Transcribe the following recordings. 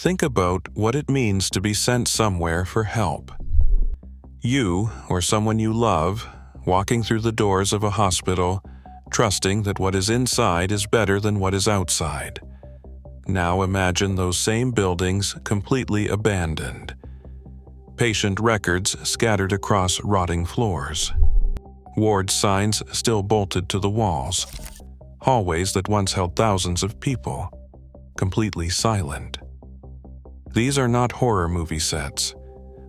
Think about what it means to be sent somewhere for help. You, or someone you love, walking through the doors of a hospital, trusting that what is inside is better than what is outside. Now imagine those same buildings completely abandoned. Patient records scattered across rotting floors. Ward signs still bolted to the walls. Hallways that once held thousands of people, completely silent. These are not horror movie sets.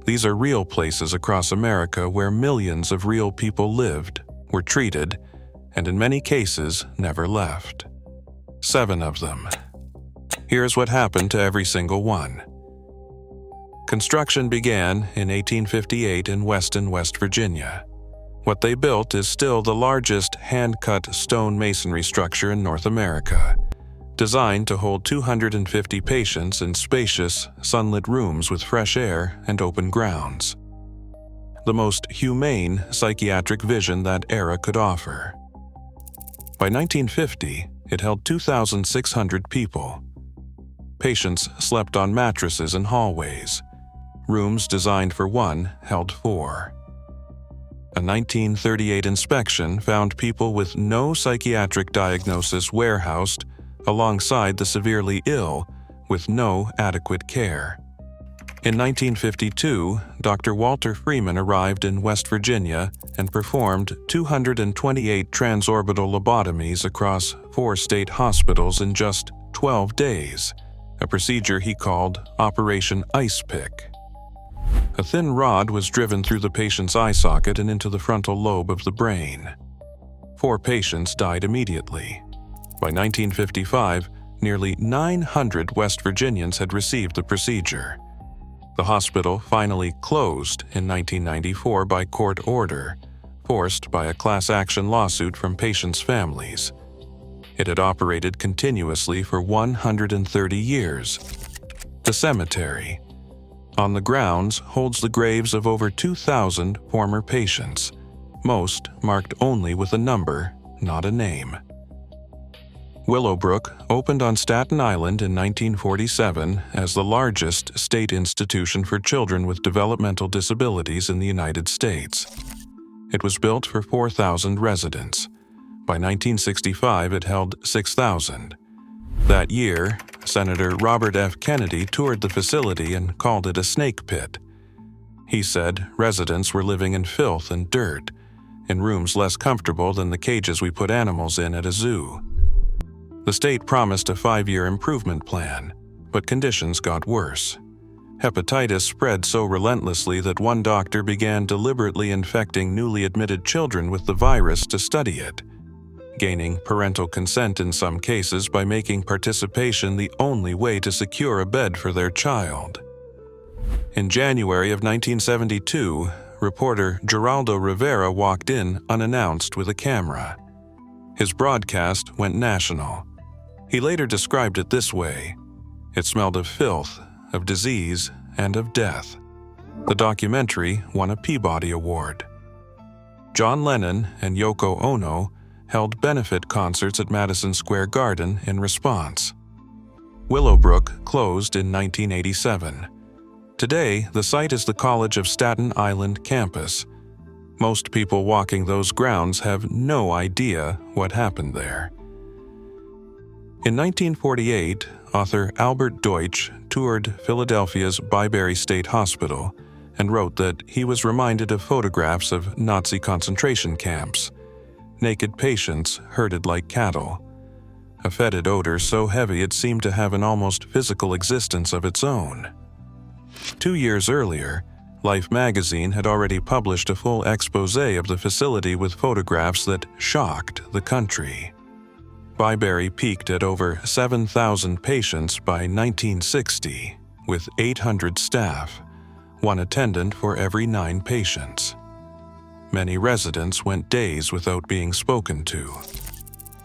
These are real places across America where millions of real people lived, were treated, and in many cases never left. 7 of them. Here's what happened to every single one. Construction began in 1858 in Weston, West Virginia. What they built is still the largest hand-cut stone masonry structure in North America, designed to hold 250 patients in spacious, sunlit rooms with fresh air and open grounds. The most humane psychiatric vision that era could offer. By 1950, it held 2,600 people. Patients slept on mattresses in hallways. Rooms designed for 1 held 4. A 1938 inspection found people with no psychiatric diagnosis warehoused alongside the severely ill with no adequate care. In 1952, Dr. Walter Freeman arrived in West Virginia and performed 228 transorbital lobotomies across 4 state hospitals in just 12 days, a procedure he called Operation Ice Pick. A thin rod was driven through the patient's eye socket and into the frontal lobe of the brain. 4 patients died immediately. By 1955, nearly 900 West Virginians had received the procedure. The hospital finally closed in 1994 by court order, forced by a class action lawsuit from patients' families. It had operated continuously for 130 years. The cemetery, on the grounds, holds the graves of over 2,000 former patients, most marked only with a number, not a name. Willowbrook opened on Staten Island in 1947 as the largest state institution for children with developmental disabilities in the United States. It was built for 4,000 residents. By 1965, it held 6,000. That year, Senator Robert F. Kennedy toured the facility and called it a snake pit. He said residents were living in filth and dirt, in rooms less comfortable than the cages we put animals in at a zoo. The state promised a 5-year improvement plan, but conditions got worse. Hepatitis spread so relentlessly that one doctor began deliberately infecting newly admitted children with the virus to study it, gaining parental consent in some cases by making participation the only way to secure a bed for their child. In January of 1972, reporter Geraldo Rivera walked in unannounced with a camera. His broadcast went national. He later described it this way: it smelled of filth, of disease, and of death. The documentary won a Peabody Award. John Lennon and Yoko Ono held benefit concerts at Madison Square Garden in response. Willowbrook closed in 1987. Today, the site is the College of Staten Island campus. Most people walking those grounds have no idea what happened there. In 1948, author Albert Deutsch toured Philadelphia's Byberry State Hospital and wrote that he was reminded of photographs of Nazi concentration camps. Naked patients herded like cattle. A fetid odor so heavy it seemed to have an almost physical existence of its own. 2 years earlier, Life magazine had already published a full exposé of the facility with photographs that shocked the country. Byberry peaked at over 7,000 patients by 1960, with 800 staff, 1 attendant for every 9 patients. Many residents went days without being spoken to.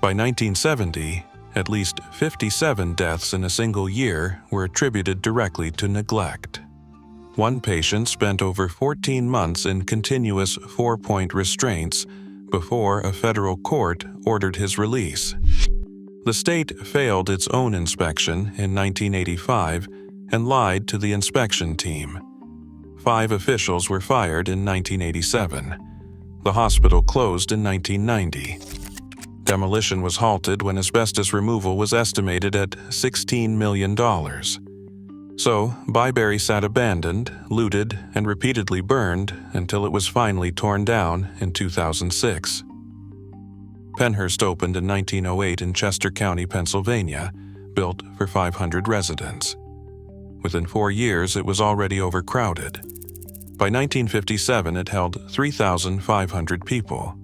By 1970, at least 57 deaths in a single year were attributed directly to neglect. 1 patient spent over 14 months in continuous 4-point restraints before a federal court ordered his release. The state failed its own inspection in 1985 and lied to the inspection team. 5 officials were fired in 1987. The hospital closed in 1990. Demolition was halted when asbestos removal was estimated at $16 million. So, Byberry sat abandoned, looted, and repeatedly burned until it was finally torn down in 2006. Pennhurst opened in 1908 in Chester County, Pennsylvania, built for 500 residents. Within 4 years, it was already overcrowded. By 1957, it held 3,500 people.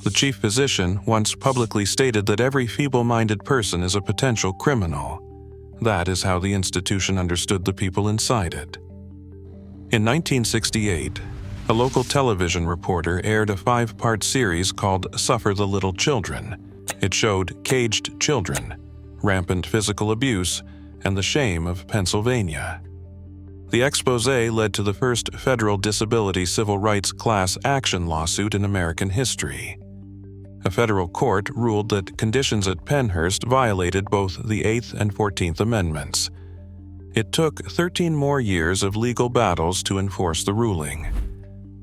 The chief physician once publicly stated that every feeble-minded person is a potential criminal. That is how the institution understood the people inside it. In 1968, a local television reporter aired a 5-part series called Suffer the Little Children. It showed caged children, rampant physical abuse, and the shame of Pennsylvania. The exposé led to the first federal disability civil rights class action lawsuit in American history. A federal court ruled that conditions at Pennhurst violated both the 8th and 14th Amendments. It took 13 more years of legal battles to enforce the ruling.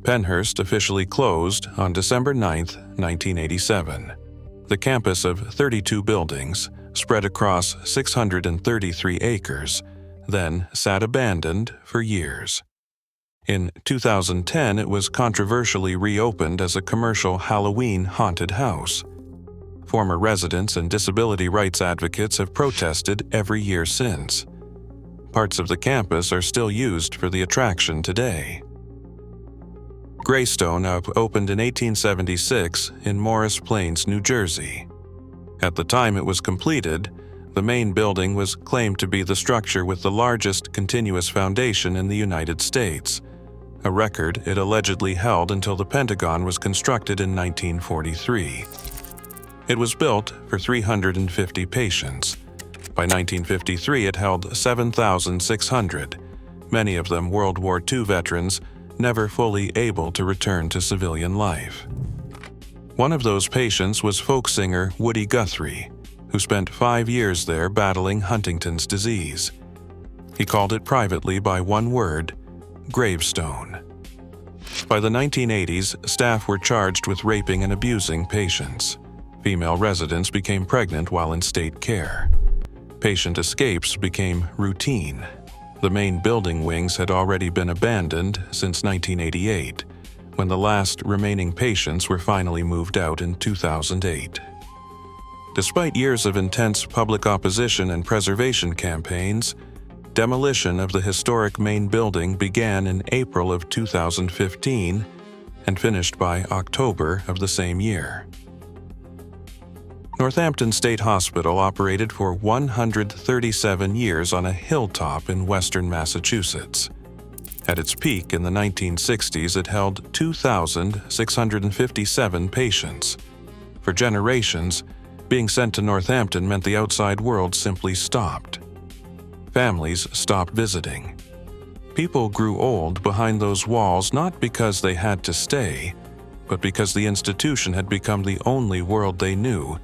Pennhurst officially closed on December 9, 1987. The campus of 32 buildings, spread across 633 acres, then sat abandoned for years. In 2010, it was controversially reopened as a commercial Halloween haunted house. Former residents and disability rights advocates have protested every year since. Parts of the campus are still used for the attraction today. Greystone opened in 1876 in Morris Plains, New Jersey. At the time it was completed, the main building was claimed to be the structure with the largest continuous foundation in the United States, a record it allegedly held until the Pentagon was constructed in 1943. It was built for 350 patients. By 1953, it held 7,600, many of them World War II veterans never fully able to return to civilian life. One of those patients was folk singer Woody Guthrie, who spent 5 years there battling Huntington's disease. He called it privately by one word: gravestone. By the 1980s, staff were charged with raping and abusing patients. Female residents became pregnant while in state care. Patient escapes became routine. The main building wings had already been abandoned since 1988, when the last remaining patients were finally moved out in 2008. Despite years of intense public opposition and preservation campaigns, demolition of the historic main building began in April of 2015 and finished by October of the same year. Northampton State Hospital operated for 137 years on a hilltop in western Massachusetts. At its peak in the 1960s, it held 2,657 patients. For generations, being sent to Northampton meant the outside world simply stopped. Families stopped visiting. People grew old behind those walls not because they had to stay, but because the institution had become the only world they knew,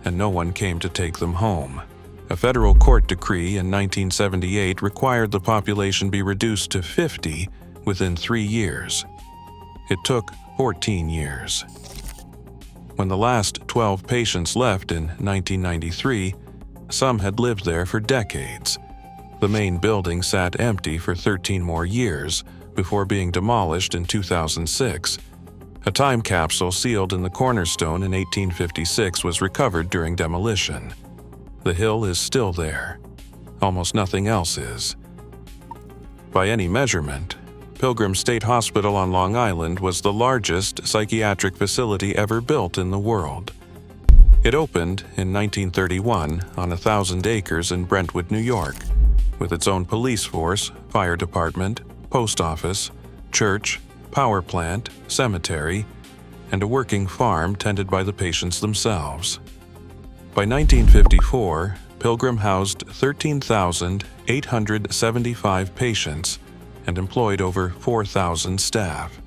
and no one came to take them home. A federal court decree in 1978 required the population be reduced to 50 within 3 years. It took 14 years. When the last 12 patients left in 1993, some had lived there for decades. The main building sat empty for 13 more years before being demolished in 2006. A time capsule sealed in the cornerstone in 1856 was recovered during demolition. The hill is still there. Almost nothing else is. By any measurement, Pilgrim State Hospital on Long Island was the largest psychiatric facility ever built in the world. It opened in 1931 on 1,000 acres in Brentwood, New York, with its own police force, fire department, post office, church, power plant, cemetery, and a working farm tended by the patients themselves. By 1954, Pilgrim housed 13,875 patients and employed over 4,000 staff.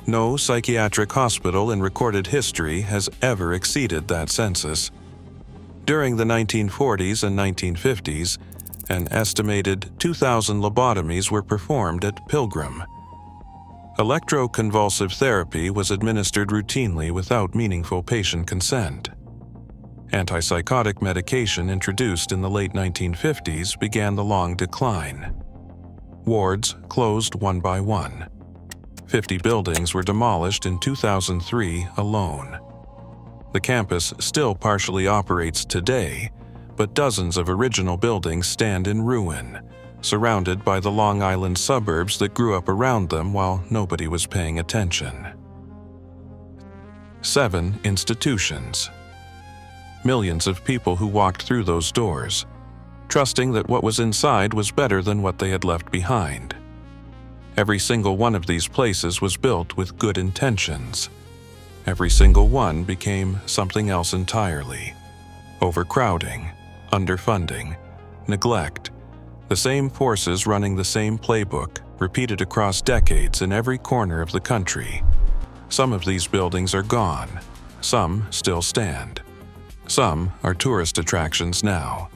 No psychiatric hospital in recorded history has ever exceeded that census. During the 1940s and 1950s, An estimated 2,000 lobotomies were performed at Pilgrim. Electroconvulsive therapy was administered routinely without meaningful patient consent. Antipsychotic medication introduced in the late 1950s began the long decline. Wards closed one by one. 50 buildings were demolished in 2003 alone. The campus still partially operates today, but dozens of original buildings stand in ruin, surrounded by the Long Island suburbs that grew up around them while nobody was paying attention. 7 institutions. Millions of people who walked through those doors, trusting that what was inside was better than what they had left behind. Every single one of these places was built with good intentions. Every single one became something else entirely. Overcrowding, underfunding, neglect, the same forces running the same playbook, repeated across decades in every corner of the country. Some of these buildings are gone. Some still stand. Some are tourist attractions now.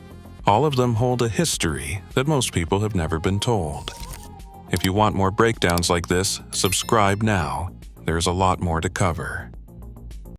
All of them hold a history that most people have never been told. If you want more breakdowns like this, subscribe now. There's a lot more to cover.